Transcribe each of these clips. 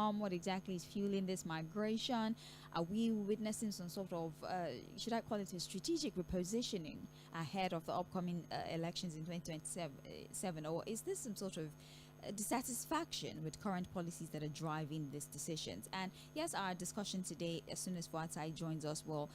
from? What exactly is fueling this migration? Are we witnessing some sort of, should I call it a strategic repositioning ahead of the upcoming elections in 2027? Or is this some sort of dissatisfaction with current policies that are driving these decisions? And yes, our discussion today, as soon as Fᴜʟʟᴏ joins us, will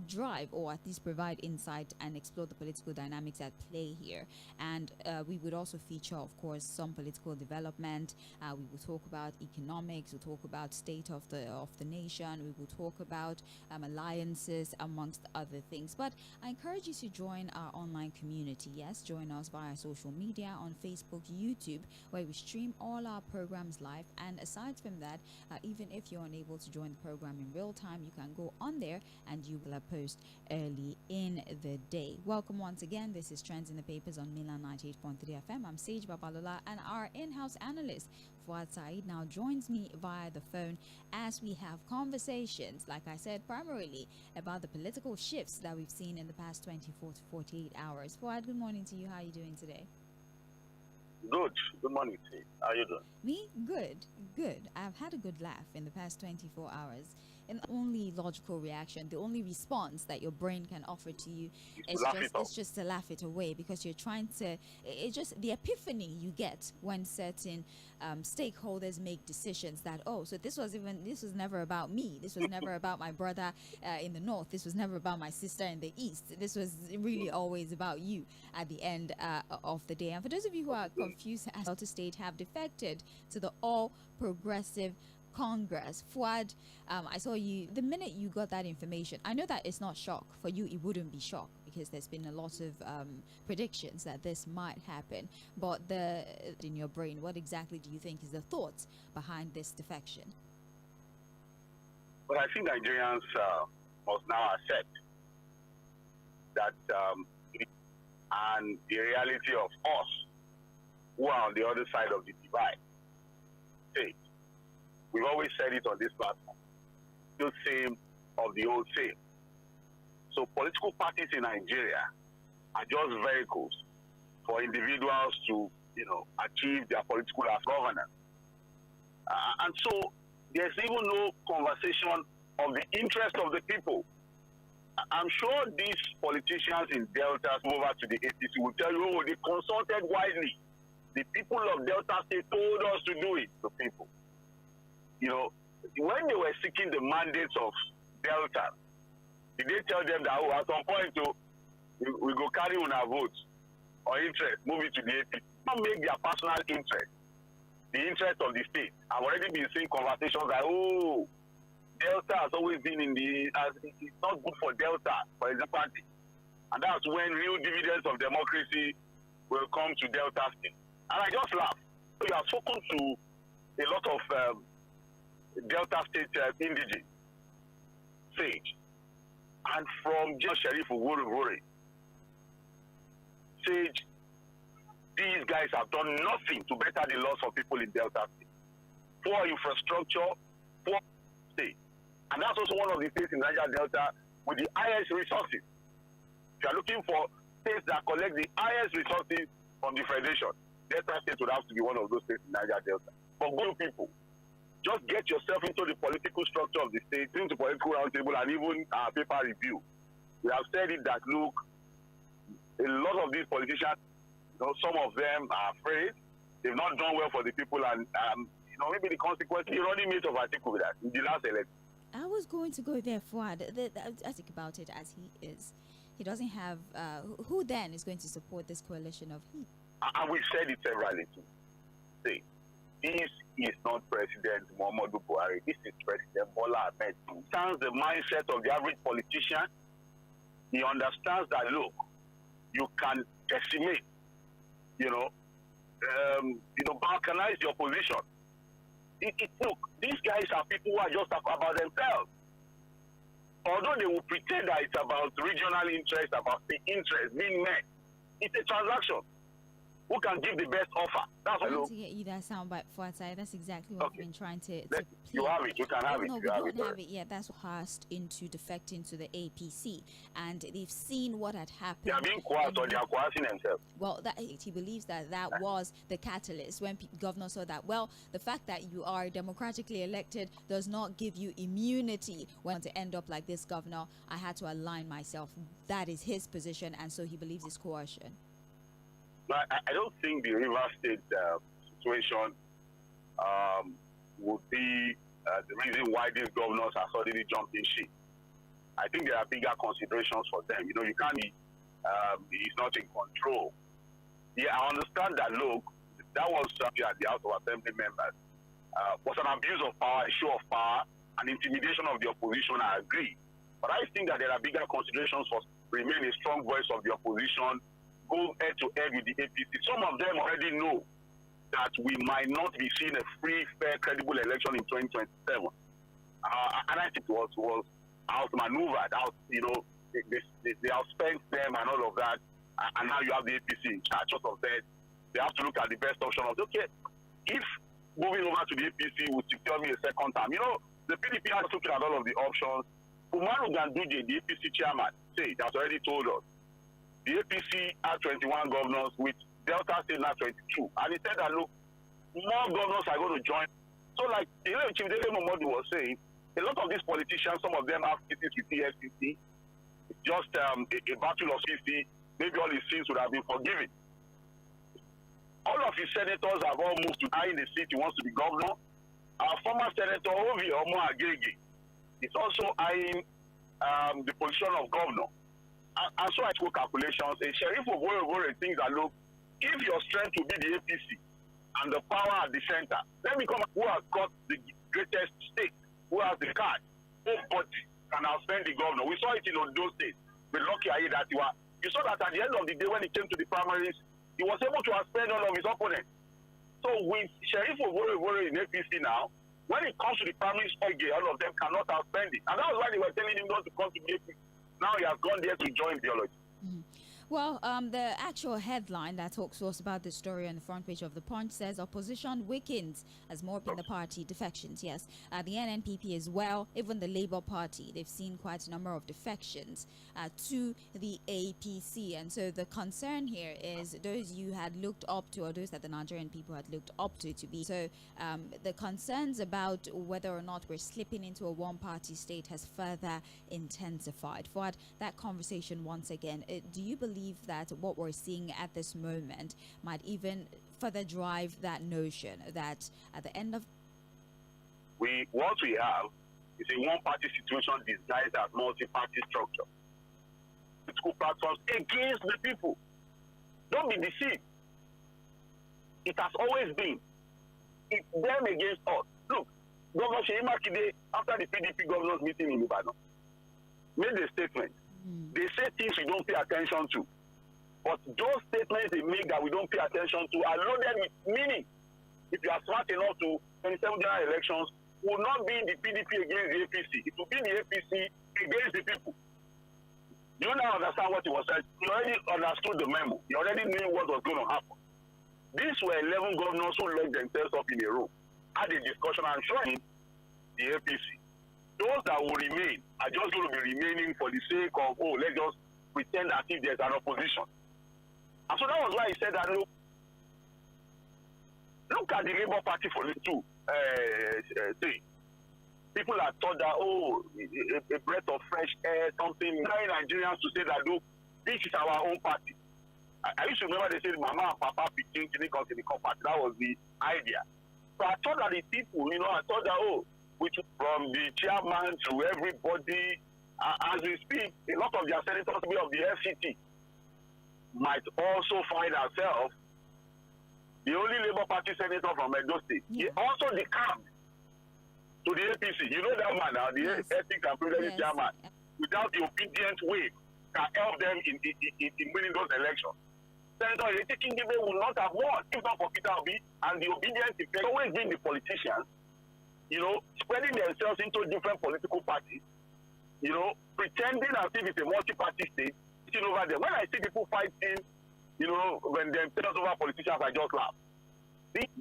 drive or at least provide insight and explore the political dynamics at play here. And we would also feature, of course, some political development. We will talk about economics. We'll talk about state of the nation. We will talk about alliances, amongst other things. But I encourage you to join our online community. Yes, join us via social media on Facebook, YouTube, where we stream all our programs live. And aside from that, even if you're unable to join the program in real time, you can go on there and you will post early in the day. Welcome once again. This is Trends in the Papers on Milan 98.3 FM. I'm Sage Babalola, and our in-house analyst Fᴜʟʟᴏ now joins me via the phone as we have conversations, like I said, primarily about the political shifts that we've seen in the past 24 to 48 hours. Fᴜʟʟ, good morning to you. How are you doing today? Good. Good morning, Steve. How are you doing? Me? Good. I've had a good laugh in the past 24 hours. And the only logical reaction, the only response that your brain can offer to you is just to laugh it away, because you're trying to, it's just the epiphany you get when certain stakeholders make decisions that, oh, so this was never about me. This was never about my brother in the north. This was never about my sister in the east. This was really always about you at the end of the day. And for those of you who are confused as Delta State have defected to the All Progressive Congress. Fᴜʟʟ, I saw you the minute you got that information. I know that it's not shock for you. It wouldn't be shock because there's been a lot of predictions that this might happen. But in your brain, what exactly do you think is the thoughts behind this defection? Well, I think Nigerians must now accept that and the reality of us who are on the other side of the divide. Hey, we've always said it on this platform. The same of the old same. So political parties in Nigeria are just vehicles for individuals to, achieve their political governance. And so there's even no conversation of the interest of the people. I'm sure these politicians in Delta over to the APC will tell you, oh, they consulted widely. The people of Delta State told us to do it, the people. When they were seeking the mandates of Delta, did they tell them that, at some point, we go carry on our votes or interest, move it to the APC? Not make their personal interest the interest of the state. I've already been seeing conversations like, oh, Delta has always been it's not good for Delta, for example. And that's when real dividends of democracy will come to Delta State. And I just laugh. So you have spoken to a lot of Delta State indigenous, Sage, and from JᴏɪＲ S쏘ლიᴇ Sage, these guys have done nothing to better the lives of people in Delta State. Poor infrastructure, poor state. And that's also one of the states in Niger Delta with the highest resources. If you are looking for states that collect the highest resources from the Federation, Delta State would have to be one of those states in Niger Delta. For good people, just get yourself into the political structure of the state, into political roundtable, and even paper review. We have said it that, look, a lot of these politicians, some of them are afraid. They've not done well for the people, and maybe the consequence, the running mate of Atiku with that in the last election. I was going to go there, Fᴜʟʟ. I think about it as he is. He doesn't have... who then is going to support this coalition of he? And we've said it severally too. See, this is not President Muhammadu Buhari. This is President Bola Ahmed. He understands the mindset of the average politician. He understands that, look, you can decimate, balkanize your position. Look, these guys are people who are just talking about themselves. Although they will pretend that it's about regional interest, about the interest being met, it's a transaction. who can give the best offer. That's what I want to get you that soundbite for us. That's exactly what we've been trying to play. You have it. You can have it. No, we don't have it yet. That's passed into defecting to the APC, and they've seen what had happened. They are being coerced, or they are coercing themselves. Well, he believes that was the catalyst when governors saw that. Well, the fact that you are democratically elected does not give you immunity. When to end up like this, governor, I had to align myself. That is his position, and so he believes it's coercion. But I don't think the River State situation would be the reason why these governors are suddenly jumping ship. I think there are bigger considerations for them. You know, you can't be, he's not in control. Yeah, I understand that, look, that was at the House of Assembly members. Was an abuse of power, a show of power, an intimidation of the opposition, I agree. But I think that there are bigger considerations for remain a strong voice of the opposition, go head-to-head with the APC. Some of them already know that we might not be seeing a free, fair, credible election in 2027. And I think it was outmaneuvered, they outspent them and all of that. And now you have the APC in charge. Sort of that they have to look at the best option of, okay, if moving over to the APC would secure me a second time. You know, the PDP has looked at all of the options. Umaru Ganduje, the APC chairman, has already told us the APC had 21 governors, with Delta State now 22. And he said that, look, more governors are going to join. So, like, Chief Momodu was saying, a lot of these politicians, some of them have cases with TFCC. It's just a battle of 50. Maybe all his sins would have been forgiven. All of his senators have all moved to eyeing the seat he wants to be governor. Our former senator, ᴏᴜᴜᴜ is also eyeing the position of governor. And so I took calculations. A sheriff of Owowo thinks that, look, if your strength will be the APC and the power at the center, let me come who has got the greatest stake, who has the card, nobody can outspend the governor. We saw it in those State with Lucky Aiyedatiwa. You saw that at the end of the day when it came to the primaries, he was able to outspend all of his opponents. So with Sheriff of Owowo in APC now, when it comes to the primaries, all of them cannot outspend it. And that was why they were telling him not to come to the APC. Now he has gone there to join theology. Mm-hmm. Well, the actual headline that talks to us about this story on the front page of the Punch says opposition weakens as more in the party defections. Yes, the NNPP as well, even the Labour Party, they've seen quite a number of defections to the APC. And so the concern here is those you had looked up to, or those that the Nigerian people had looked up to be. So the concerns about whether or not we're slipping into a one-party state has further intensified. For that conversation once again, do you believe that what we're seeing at this moment might even further drive that notion that at the end of what we have is a one-party situation disguised as multi-party structure. Political platforms against the people. Don't be deceived. It has always been. It's them against us. Look, Governor Jᴏɪᴜ S쏘뾱ᴜ, after the PDP governors meeting in Ibadan, made a statement. They say things we don't pay attention to. But those statements they make that we don't pay attention to are loaded with meaning. If you are smart enough to 27 general elections, will not be the PDP against the APC. It will be the APC against the people. You now understand what he was saying. You already understood the memo. You already knew what was going to happen. These were 11 governors who locked themselves up in a room, had a discussion and showing the APC. Those that will remain are just going to be remaining for the sake of, let's just pretend as if there's an opposition. And so that was why he said that, look at the Labour Party for this too. People are thought that, a breath of fresh air, something, Nigerians to say that, look, this is our own party. I used to remember they said, Mama and Papa became Clinical Party. That was the idea. So I thought that the people, I thought that, which from the chairman to everybody, as we speak, a lot of their senators of the FCT might also find ourselves the only Labour Party senator from Edo State. He also decamped to the APC. You know that man now, the ethics and privilege chairman, without the obedient wave, can help them in winning those elections. Senator King will not have won if not for Peter Obi, and the obedience effect always been the politicians, spreading themselves into different political parties, pretending as if it's a multi-party state, sitting over there. When I see people fighting, when they tell us over politicians, I just laugh.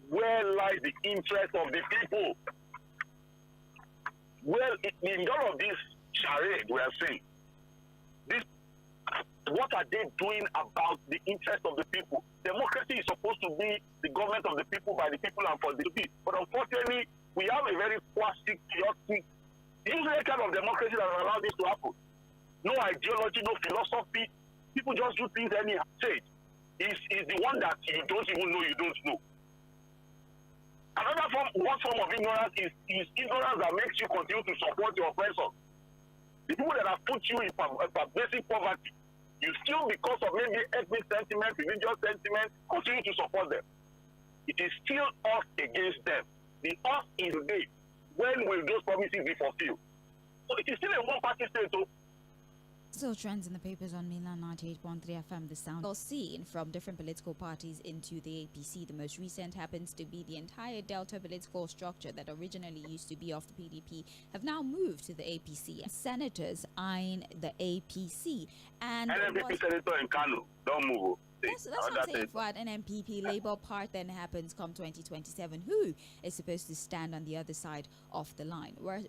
Where lies the interest of the people? Well, in all of this charade we are seeing, what are they doing about the interest of the people? Democracy is supposed to be the government of the people, by the people, and for the people. But unfortunately, we have a very plastic, chaotic, usually kind of democracy that will allow this to happen. No ideology, no philosophy. People just do things anyhow. Say it is the one that you don't even know you don't know. Another one form of ignorance is ignorance that makes you continue to support your oppressor. The people that have put you in basic poverty, you still, because of maybe ethnic sentiment, religious sentiment, continue to support them. It is still us against them. The us is the day. When will those promises be fulfilled? So it is still a one-party state. Still trends in the papers on Milan 98.3 FM. The sound was seen from different political parties into the APC. The most recent happens to be the entire Delta political structure that originally used to be of the PDP have now moved to the APC. Senators eyeing the APC. And NPP senator in Kano, don't move. That's what I'm saying. For an NPP Labour part then happens come 2027. Who is supposed to stand on the other side of the line? We're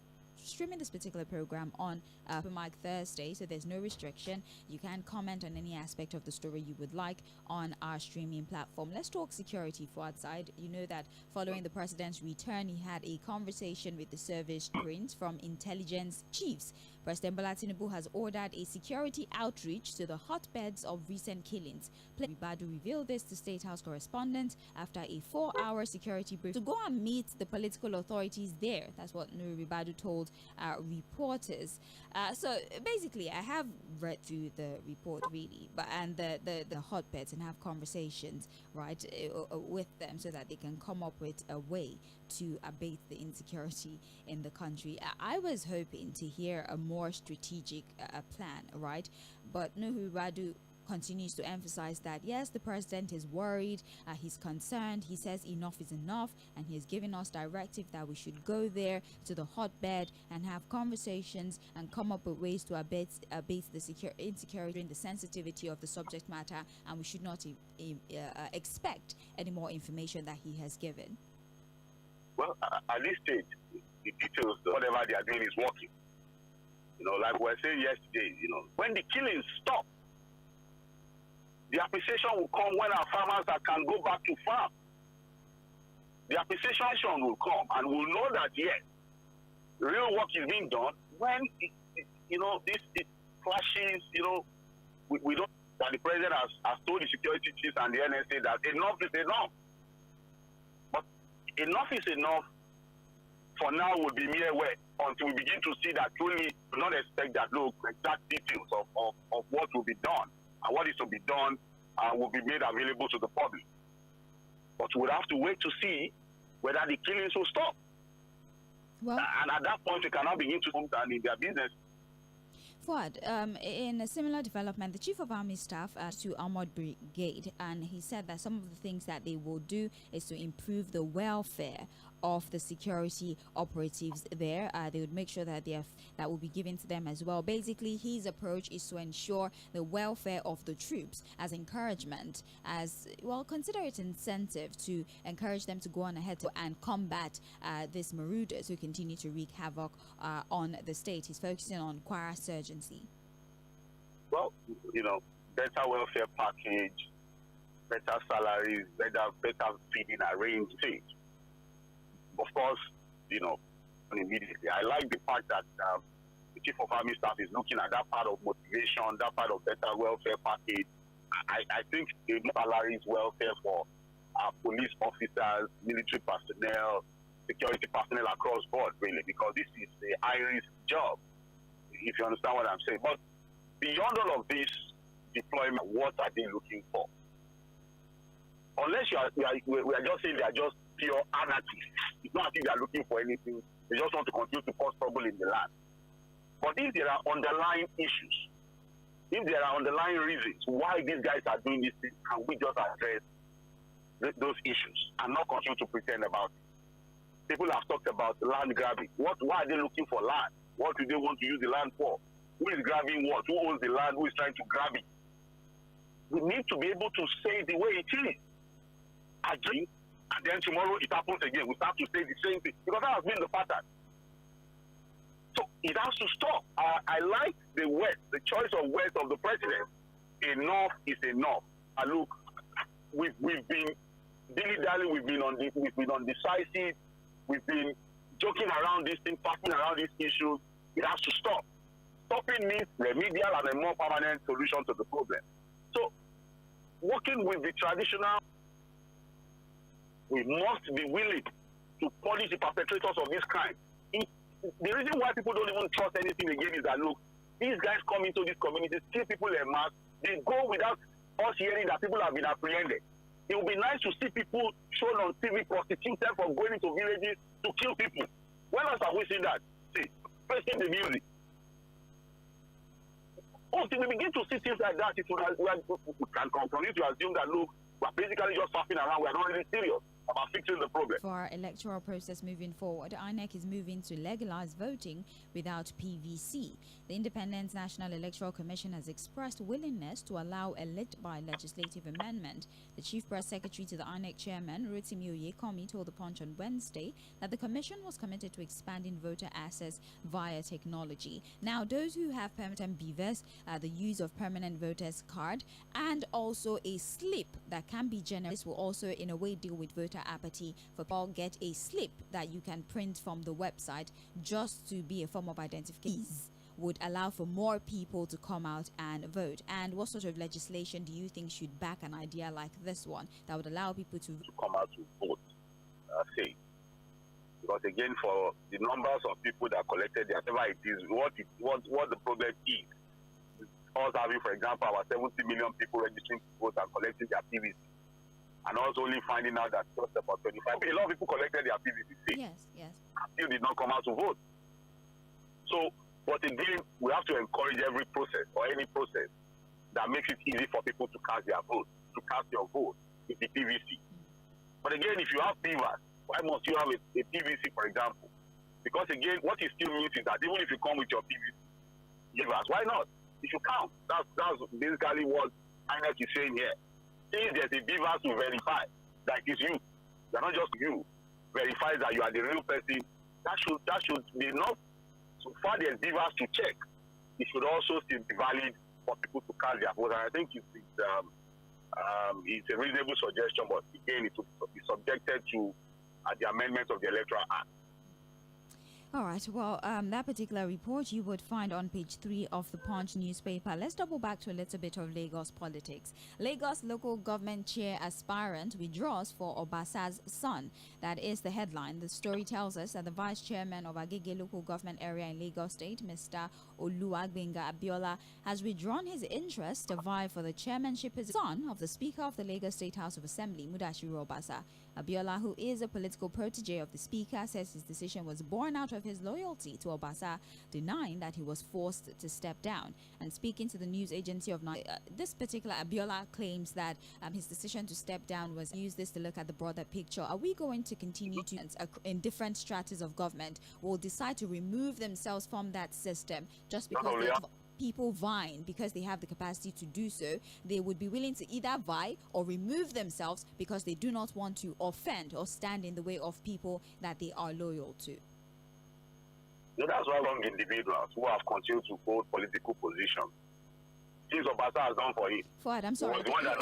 streaming this particular program on Open Mic Thursday, so there's no restriction. You can comment on any aspect of the story you would like on our streaming platform. Let's talk security for outside. You know that following the president's return, he had a conversation with the service prince from intelligence chiefs. President Bola Tinubu has ordered a security outreach to the hotbeds of recent killings. Badu revealed this to State House correspondents after a 4-hour security brief to go and meet the political authorities there. That's what Badu told reporters. So basically, I have read through the report really, and the hotbeds, and have conversations right with them so that they can come up with a way to abate the insecurity in the country. I was hoping to hear a more strategic plan, right? But Nuhu Radu continues to emphasize that yes, the president is worried, he's concerned. He says enough is enough, and he has given us directive that we should go there to the hotbed and have conversations and come up with ways to abate the insecurity and the sensitivity of the subject matter, and we should not expect any more information that he has given. Well, at this stage, the details, whatever they are doing is working. Like we were saying yesterday, when the killings stop, the appreciation will come when our farmers can go back to farm. The appreciation will come, and we'll know that, yes, real work is being done when, this clashes, we don't, that the president has told the security chiefs and the NSA that enough is enough. But enough is enough for now will be mere word until we begin to see that truly do not expect that exact details of what will be done and what is to be done will be made available to the public. But we'll have to wait to see whether the killings will stop. Well, and at that point, we cannot begin to put down in their business. Fuad, in a similar development, the Chief of Army Staff to Armored Brigade, and he said that some of the things that they will do is to improve the welfare of the security operatives there. They would make sure that that will be given to them as well. Basically, his approach is to ensure the welfare of the troops as encouragement, as well, consider it incentive to encourage them to go on ahead and combat these marauders who continue to wreak havoc on the state. He's focusing on quasi-surgency. Well, better welfare package, better salaries, better feeding arrangement. Of course, immediately. I like the fact that the Chief of Army Staff is looking at that part of motivation, that part of better welfare package. I think the salaries, welfare for police officers, military personnel, security personnel across board, really, because this is a high-risk job, if you understand what I'm saying. But beyond all of this deployment, what are they looking for? Unless we are just saying they are just pure anarchists. It's not as if they are looking for anything. They just want to continue to cause trouble in the land. But if there are underlying issues, if there are underlying reasons why these guys are doing this thing, can we just address those issues and not continue to pretend about it? People have talked about land grabbing. Why are they looking for land? What do they want to use the land for? Who is grabbing what? Who owns the land? Who is trying to grab it? We need to be able to say it the way it is. Agree, and then tomorrow it happens again. We start to say the same thing because that has been the pattern. So it has to stop. I like the words, the choice of words of the president. Enough is enough. And look, we've been dilly-dally, we've been undecisive, we've been joking around these things, passing around these issues. It has to stop. Stopping means remedial and a more permanent solution to the problem. So, working with the traditional, we must be willing to punish the perpetrators of this crime. The reason why people don't even trust anything again is that, look, these guys come into these communities, kill people en masse, they go without us hearing that people have been apprehended. It would be nice to see people shown on TV prostituted for going into villages to kill people. When else have we seen that? See, facing the music. Until we begin to see things like that, we can continue to assume that, look, we're basically just faffing around, we're not really serious about fixing the problem. For our electoral process moving forward, INEC is moving to legalize voting without PVC. The Independent National Electoral Commission has expressed willingness to allow by legislative amendment. The Chief Press Secretary to the INEC Chairman, Rotimi Oyekomi, told The Punch on Wednesday that the Commission was committed to expanding voter access via technology. Now, those who have permanent beavers, the use of permanent voters card, and also a slip that can be generated, this will also in a way deal with voter apathy. For all, get a slip that you can print from the website just to be a form of identification would allow for more people to come out and vote. And what sort of legislation do you think should back an idea like this one that would allow people to come out to vote? Say, because again, for the numbers of people that collected their whatever it is, what the problem is. Us having, for example, our 70 million people registering to vote and collecting their PVC. And also only finding out that just about 25, a lot of people collected their PVC. Yes. Still did not come out to vote. So, but again, we have to encourage every process or any process that makes it easy for people to cast their vote, to cast your vote with the PVC. But again, if you have beavers, why must you have a PVC, for example? Because again, what it still means is that even if you come with your PVC beavers, why not? If you count, that's basically what INEC is saying here. If there's a beaver to verify that it's you, you're not just you, verifies that you are the real person, that should be enough. So far there's beavers to check, it should also still be valid for people to cast their vote. And I think it's a reasonable suggestion, but again, it will be subjected to the amendment of the Electoral Act. All right. Well, that particular report you would find on page 3 of the Punch newspaper. Let's double back to a little bit of Lagos politics. Lagos local government chair aspirant withdraws for Obasa's son. That is the headline. The story tells us that the vice chairman of Agege local government area in Lagos State, Mr. Oluwagbenga Abiola, has withdrawn his interest to vie for the chairmanship as son of the Speaker of the Lagos State House of Assembly, Mudashiru Obasa. Abiola, who is a political protege of the Speaker, says his decision was born out of his loyalty to Obasa, denying that he was forced to step down. And speaking to the news agency of this particular Abiola claims that his decision to step down was use this to look at the broader picture. Are we going to continue to, in different stratas of government, will decide to remove themselves from that system just because they have people vying because they have the capacity to do so? They would be willing to either vie or remove themselves because they do not want to offend or stand in the way of people that they are loyal to. So that's why wrong individuals who have continued to hold political positions. Things Obasa has done for him. Fuad, I'm sorry. The one that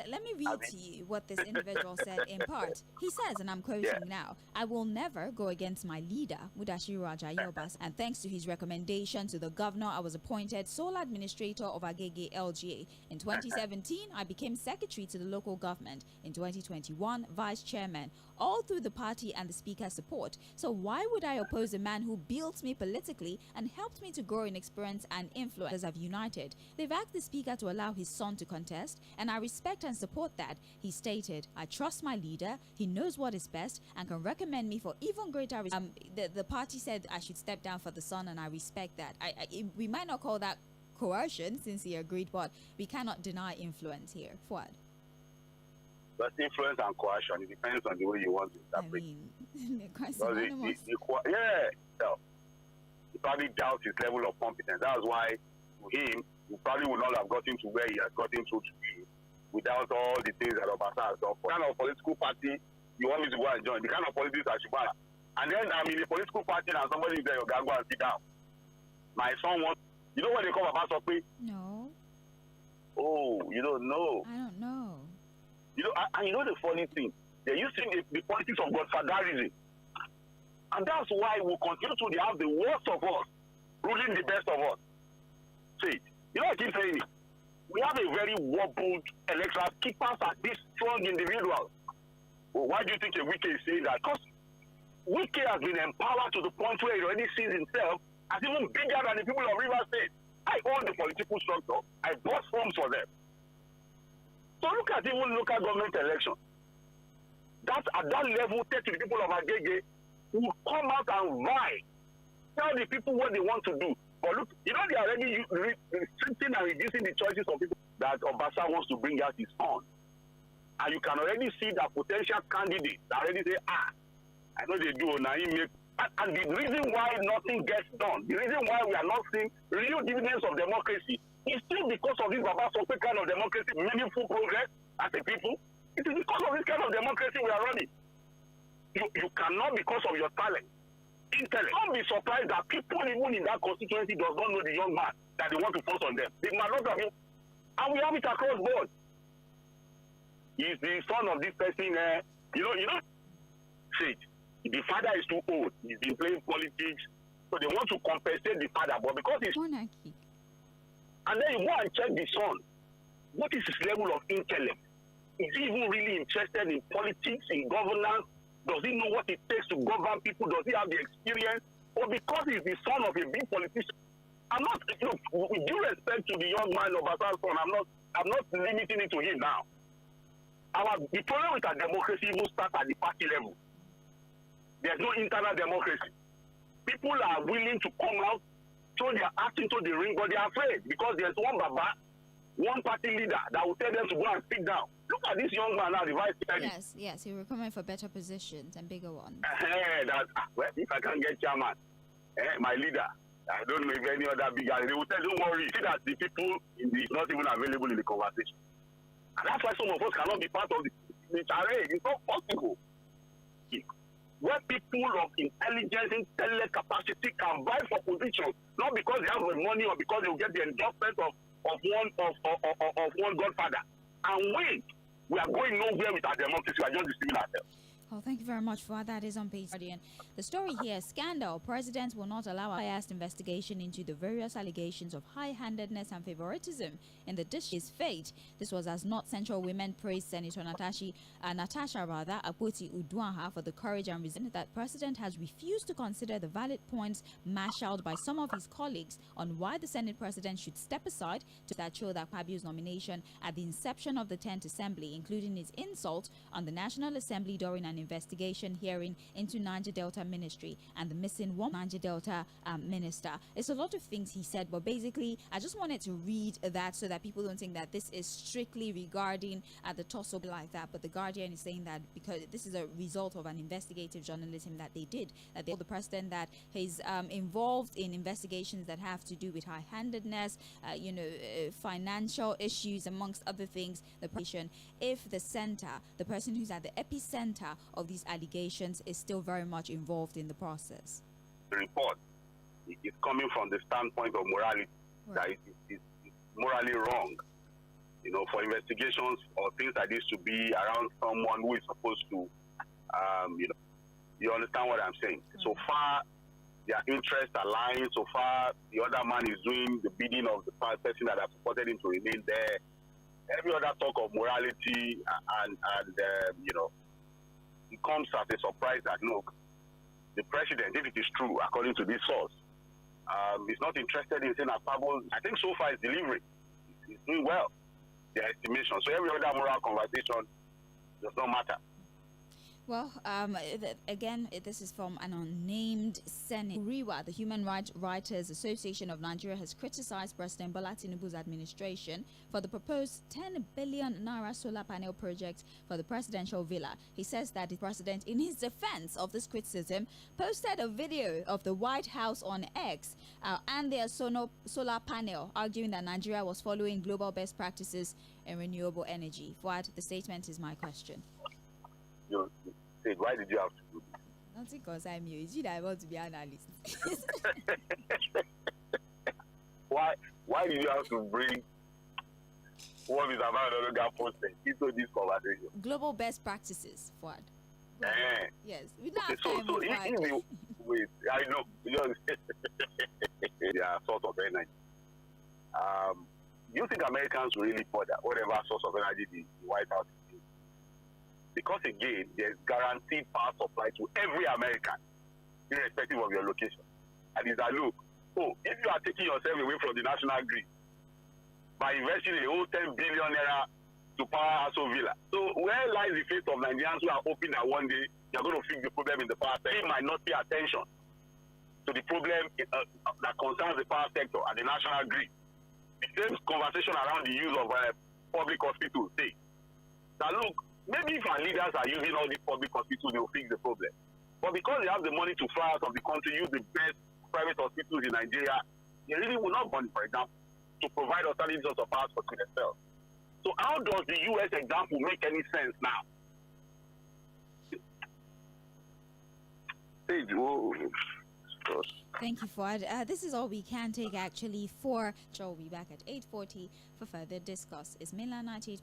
Let me read to you what this individual said in part. He says, and I'm quoting now, "I will never go against my leader, Mudashiru Ajayi Obasa, and thanks to his recommendation to the governor, I was appointed sole administrator of Agege LGA. In 2017, I became secretary to the local government. In 2021, vice chairman, all through the party and the speaker's support. So why would I oppose a man who built me politically and helped me to grow in experience and influence? Have united. They've asked the speaker to allow his son to contest, and I respect and support that." He stated, "I trust my leader. He knows what is best and can recommend me for even greater." The party said I should step down for the son, and I respect that. We might not call that coercion since he agreed, but we cannot deny influence here. Fuad. But influence and coercion, it depends on the way you want to interpret. I mean, they're quite synonymous. He probably doubts his level of competence. That's why, to him, he probably would not have gotten to where he has gotten to today without all the things that Obasa has done. For kind of political party you want me to go and join, the kind of politics I should buy. And then I'm in a political party and somebody is there, you can go and sit down. My son wants, you know what they call Sᴜ? No. Oh, you don't know. I don't know. You know, and you know the funny thing, they're using the politics of godfatherism. And that's why we continue to have the worst of us ruling the best of us. See, you know I keep saying it. We have a very wobbled electoral keepers are these strong individuals. Well, why do you think Wike is saying that? Because Wike has been empowered to the point where he already sees himself as even bigger than the people of Rivers State. I own the political structure. I bought forms for them. So look at even local government election. That's at that level, take to the people of Agege who come out and vie. Tell the people what they want to do. But look, you know they are already restricting and reducing the choices of people that Obasa wants to bring out his own. And you can already see that potential candidates already say, I know they do, now he make. And the reason why nothing gets done, the reason why we are not seeing real dividends of democracy is still because of this Baba Sokwe kind of democracy, meaningful progress as a people. It is because of this kind of democracy we are running. You cannot, because of your talent, intellect. Don't be surprised that people even in that constituency does not know the young man that they want to force on them. They might not have him. And we have it across board. He's the son of this person. You know. See, the father is too old. He's been playing politics. So they want to compensate the father. But because he's... Monarchy. And then you go and check the son. What is his level of intellect? Is he even really interested in politics, in governance? Does he know what it takes to govern people? Does he have the experience? Or because he's the son of a big politician? I'm not, look, with due respect to the young man of Obasanjo's son, I'm not limiting it to him now. The problem with our democracy even starts at the party level. There's no internal democracy. People are willing to come out, throw their act into the ring, but they are afraid because there's one Baba, one party leader that will tell them to go and sit down. Look at this young man now, the vice president. Yes, he will come in for better positions and bigger ones. Well, if I can get chairman, my leader, I don't know if any other bigger, they will tell, don't worry, see that the people is not even available in the conversation. And that's why some of us cannot be part of the charade. It's not possible. Where people of intelligence, intellect capacity can vie for positions, not because they have the money or because they will get the endorsement of one godfather. And we are going nowhere with our democracy. We are just deceiving ourselves. Oh, thank you very much for that. Is on page Guardian. The story here: scandal. President will not allow a biased investigation into the various allegations of high-handedness and favoritism in the district's fate. This was as North Central women praised Senator Natasha Akpoti Uduaghan for the courage and reason that President has refused to consider the valid points marshaled by some of his colleagues on why the Senate President should step aside to show that Akpabio's nomination at the inception of the 10th Assembly, including his insult on the National Assembly during an investigation hearing into Niger Delta Ministry and the missing one Niger Delta minister. It's a lot of things he said, but basically I just wanted to read that so that people don't think that this is strictly regarding the toss-up like that. But the Guardian is saying that because this is a result of an investigative journalism that they did, that they told the president that he's involved in investigations that have to do with high-handedness, financial issues, amongst other things. The patient, if the person who's at the epicenter of these allegations is still very much involved in the process. The report is coming from the standpoint of morality, right. That it's morally wrong, for investigations or things like this to be around someone who is supposed to, you understand what I'm saying? Right. So far, their interests are lying. So far, the other man is doing the bidding of the person that has supported him to remain there. Every other talk of morality and it comes as a surprise that, look, the president, if it is true, according to this source, is not interested in saying Akpabio. I think so far is delivering. He's doing well, their estimation. So every other moral conversation does not matter. Well, again, this is from an unnamed Senate. RIWA, the Human Rights Writers Association of Nigeria, has criticized President Bola Tinubu's administration for the proposed 10 billion naira solar panel project for the presidential villa. He says that the president, in his defense of this criticism, posted a video of the White House on X and their solar panel, arguing that Nigeria was following global best practices in renewable energy. Fuad, the statement is my question. You said, why did you have to do this? Not because I'm you. It's you that I want to be an analyst. Why did you have to bring what Mr. Fᴜဃᴜ posted into this conversation? Global best practices, Fuad. Yes. We don't have time so wait, I know. They are source of energy. Do you think Americans will really bother whatever source of energy the White House is? Because again, there's guaranteed power supply to every American, irrespective of your location. And it's a look, if you are taking yourself away from the national grid by investing a whole 10 billion naira to power Aso Villa, so where lies the fate of Nigerians who are hoping that one day you're going to fix the problem in the power sector? They might not pay attention to the problem that concerns the power sector and the national grid. The same conversation around the use of public hospitals say that look, maybe if our leaders are using all these public hospitals, they'll fix the problem. But because they have the money to fly out of the country, use the best private hospitals in Nigeria, they really will not want, for example, to provide alternative sources of power for themselves. So how does the U.S. example make any sense now? Thank you, Fuad. This is all we can take, actually, for Joe. We'll be back at 8:40 for further discuss. It's Mainland 98.